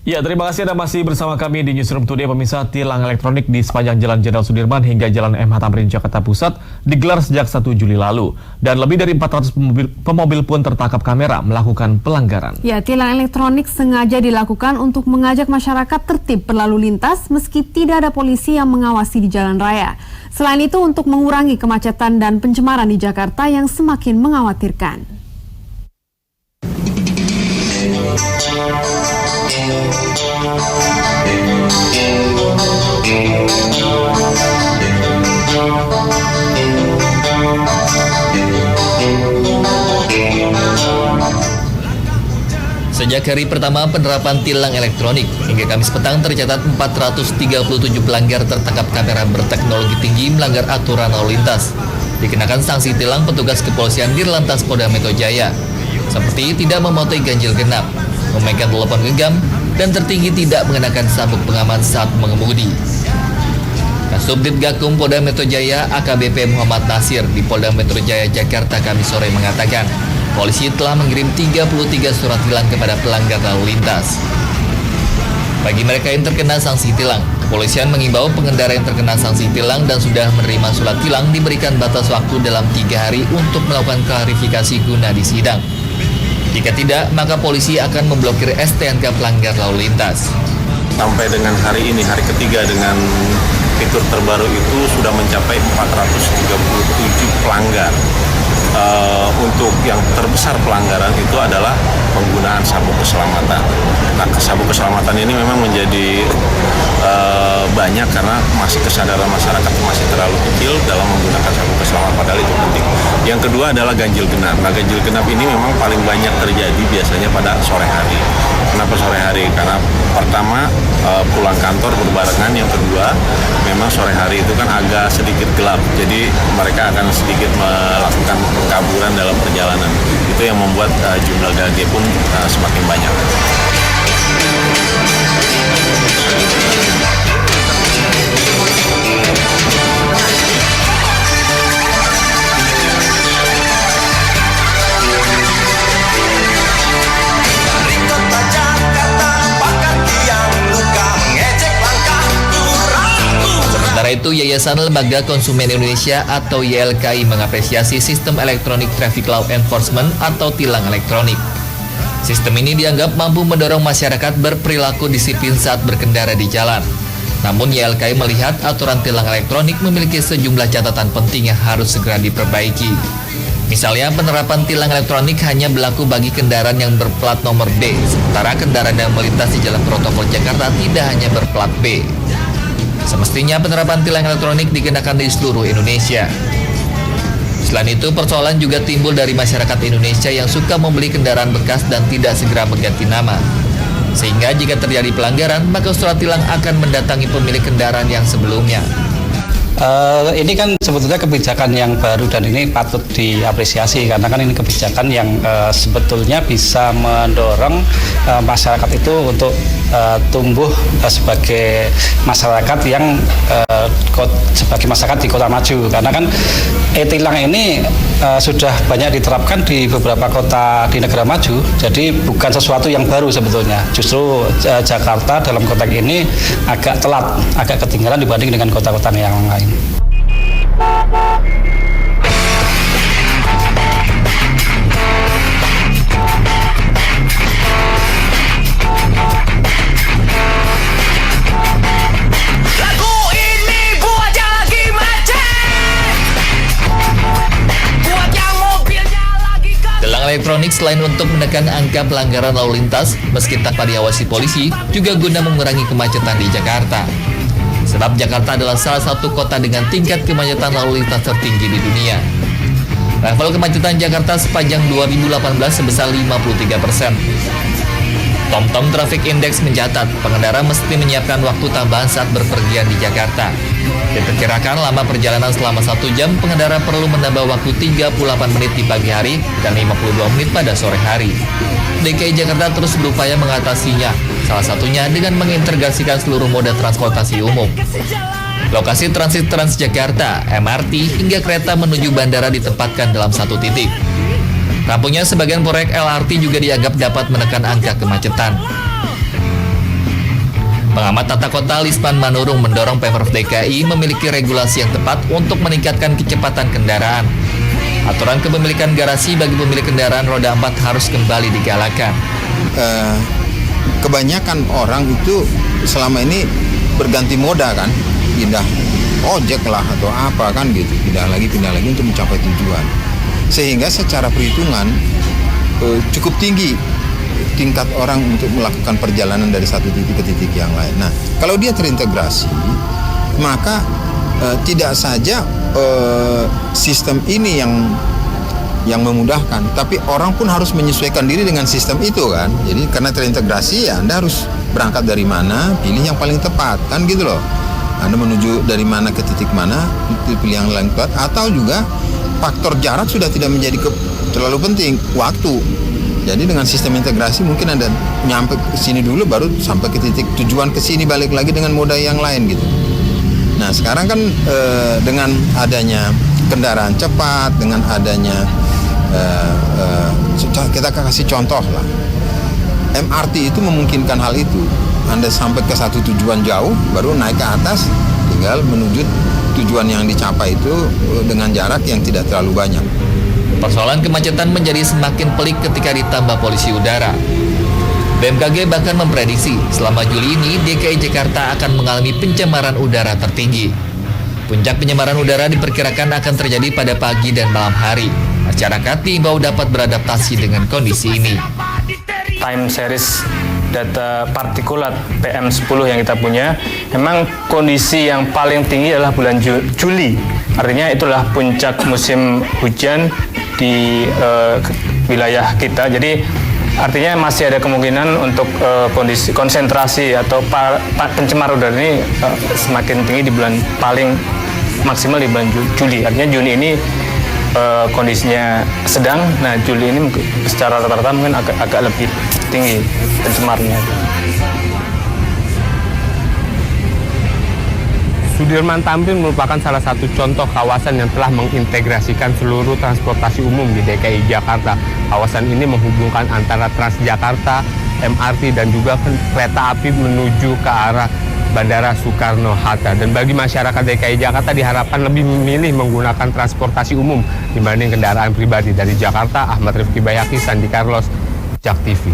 Ya, terima kasih Anda masih bersama kami di Newsroom Today. Pemirsa, tilang elektronik di sepanjang Jalan Jenderal Sudirman hingga Jalan MH Tamrin, Jakarta Pusat digelar sejak 1 Juli lalu. Dan lebih dari 400 pemobil pun tertangkap kamera melakukan pelanggaran. Ya, tilang elektronik sengaja dilakukan untuk mengajak masyarakat tertib berlalu lintas meski tidak ada polisi yang mengawasi di jalan raya. Selain itu, untuk mengurangi kemacetan dan pencemaran di Jakarta yang semakin mengkhawatirkan. Sejak hari pertama penerapan tilang elektronik, hingga Kamis petang tercatat 437 pelanggar tertangkap kamera berteknologi tinggi melanggar aturan lalu lintas. Dikenakan sanksi tilang petugas kepolisian Dirlantas Polda Metro Jaya, seperti tidak mematuhi ganjil genap, memainkan telepon genggam, dan tertinggi tidak mengenakan sabuk pengaman saat mengemudi. Kasubdit Gakum Polda Metro Jaya AKBP Muhammad Nasir di Polda Metro Jaya Jakarta Kamis sore mengatakan, polisi telah mengirim 33 surat tilang kepada pelanggar lalu lintas. Bagi mereka yang terkena sanksi tilang, kepolisian mengimbau pengendara yang terkena sanksi tilang dan sudah menerima surat tilang diberikan batas waktu dalam 3 hari untuk melakukan klarifikasi guna di sidang. Jika tidak, maka polisi akan memblokir STNK pelanggar lalu lintas. Sampai dengan hari ini, hari ketiga dengan fitur terbaru itu sudah mencapai 437 pelanggar. Untuk yang terbesar pelanggaran itu adalah penggunaan sabuk keselamatan. Nah, sabuk keselamatan ini memang menjadi banyak karena masih kesadaran masyarakat masih terlalu kecil dalam menggunakan sabuk keselamatan, padahal itu penting. Yang kedua adalah ganjil genap. Nah, ganjil genap ini memang paling banyak terjadi biasanya pada sore hari. Kenapa sore hari? Karena pertama pulang kantor berbarengan, yang kedua memang sore hari itu kan agak sedikit gelap, jadi mereka akan sedikit melakukan pengkaburan dalam perjalanan. Itu yang membuat jumlah gage pun semakin banyak. Sementara itu, Yayasan Lembaga Konsumen Indonesia atau YLKI mengapresiasi sistem Electronic Traffic Law Enforcement atau tilang elektronik. Sistem ini dianggap mampu mendorong masyarakat berperilaku disiplin saat berkendara di jalan. Namun YLKI melihat aturan tilang elektronik memiliki sejumlah catatan penting yang harus segera diperbaiki. Misalnya, penerapan tilang elektronik hanya berlaku bagi kendaraan yang berplat nomor B, sementara kendaraan yang melintas di Jalan Protokol Jakarta tidak hanya berplat B. Semestinya penerapan tilang elektronik dikenakan di seluruh Indonesia. Selain itu, persoalan juga timbul dari masyarakat Indonesia yang suka membeli kendaraan bekas dan tidak segera mengganti nama. Sehingga jika terjadi pelanggaran, maka surat tilang akan mendatangi pemilik kendaraan yang sebelumnya. Ini kan sebetulnya kebijakan yang baru dan ini patut diapresiasi karena kan ini kebijakan yang sebetulnya bisa mendorong masyarakat itu untuk tumbuh sebagai masyarakat yang sebagai masyarakat di kota maju, karena kan e-tilang ini sudah banyak diterapkan di beberapa kota di negara maju, jadi bukan sesuatu yang baru sebetulnya. Justru Jakarta dalam konteks ini agak telat, agak ketinggalan dibanding dengan kota-kota yang lain. Tilang elektronik selain untuk menekan angka pelanggaran lalu lintas, meski tanpa diawasi polisi, juga guna mengurangi kemacetan di Jakarta. Sebab Jakarta adalah salah satu kota dengan tingkat kemacetan lalu lintas tertinggi di dunia. Level kemacetan Jakarta sepanjang 2018 sebesar 53%. TomTom Traffic Index mencatat pengendara mesti menyiapkan waktu tambahan saat berpergian di Jakarta. Diperkirakan lama perjalanan selama 1 jam, pengendara perlu menambah waktu 38 menit di pagi hari dan 52 menit pada sore hari. DKI Jakarta terus berupaya mengatasinya, salah satunya dengan mengintegrasikan seluruh moda transportasi umum. Lokasi transit Transjakarta, MRT, hingga kereta menuju bandara ditempatkan dalam satu titik. Rampungnya sebagian proyek LRT juga dianggap dapat menekan angka kemacetan. Pengamat tata kota Lisman Manurung mendorong Pemprov DKI memiliki regulasi yang tepat untuk meningkatkan kecepatan kendaraan. Aturan kepemilikan garasi bagi pemilik kendaraan roda 4 harus kembali digalakan. Kebanyakan orang itu selama ini berganti moda kan, pindah ojek lah atau apa kan gitu, pindah lagi untuk mencapai tujuan. Sehingga secara perhitungan cukup tinggi tingkat orang untuk melakukan perjalanan dari satu titik ke titik yang lain. Nah, kalau dia terintegrasi, maka tidak saja sistem ini yang memudahkan, tapi orang pun harus menyesuaikan diri dengan sistem itu kan. Jadi karena terintegrasi ya Anda harus berangkat dari mana, pilih yang paling tepat kan gitu loh. Anda menuju dari mana ke titik mana, pilih yang paling tepat. Atau juga faktor jarak sudah tidak menjadi terlalu penting, waktu. Jadi dengan sistem integrasi mungkin Anda nyampe ke sini dulu baru sampai ke titik tujuan ke sini, balik lagi dengan moda yang lain gitu. Nah, sekarang kan dengan adanya kendaraan cepat, dengan adanya kita kasih contoh lah. MRT itu memungkinkan hal itu. Anda sampai ke satu tujuan jauh, baru naik ke atas, tinggal menuju tujuan yang dicapai itu dengan jarak yang tidak terlalu banyak. Persoalan kemacetan menjadi semakin pelik ketika ditambah polusi udara. BMKG bahkan memprediksi selama Juli ini DKI Jakarta akan mengalami pencemaran udara tertinggi. Puncak pencemaran udara diperkirakan akan terjadi pada pagi dan malam hari. Masyarakat diimbau dapat beradaptasi dengan kondisi ini. Time series data partikulat PM10 yang kita punya, memang kondisi yang paling tinggi adalah bulan Juli. Artinya itulah puncak musim hujan di wilayah kita. Jadi artinya masih ada kemungkinan untuk kondisi konsentrasi atau pencemar udara ini semakin tinggi di bulan paling maksimal di bulan Juli. Artinya Juni ini kondisinya sedang. Nah, Juli ini secara rata-rata mungkin agak lebih tinggi pencemarnya. Sudirman Tamrin merupakan salah satu contoh kawasan yang telah mengintegrasikan seluruh transportasi umum di DKI Jakarta. Kawasan ini menghubungkan antara Transjakarta, MRT, dan juga kereta api menuju ke arah Bandara Soekarno-Hatta. Dan bagi masyarakat DKI Jakarta diharapkan lebih memilih menggunakan transportasi umum dibanding kendaraan pribadi. Dari Jakarta, Ahmad Rifki Bayaki, Sandi Carlos, JAK TV.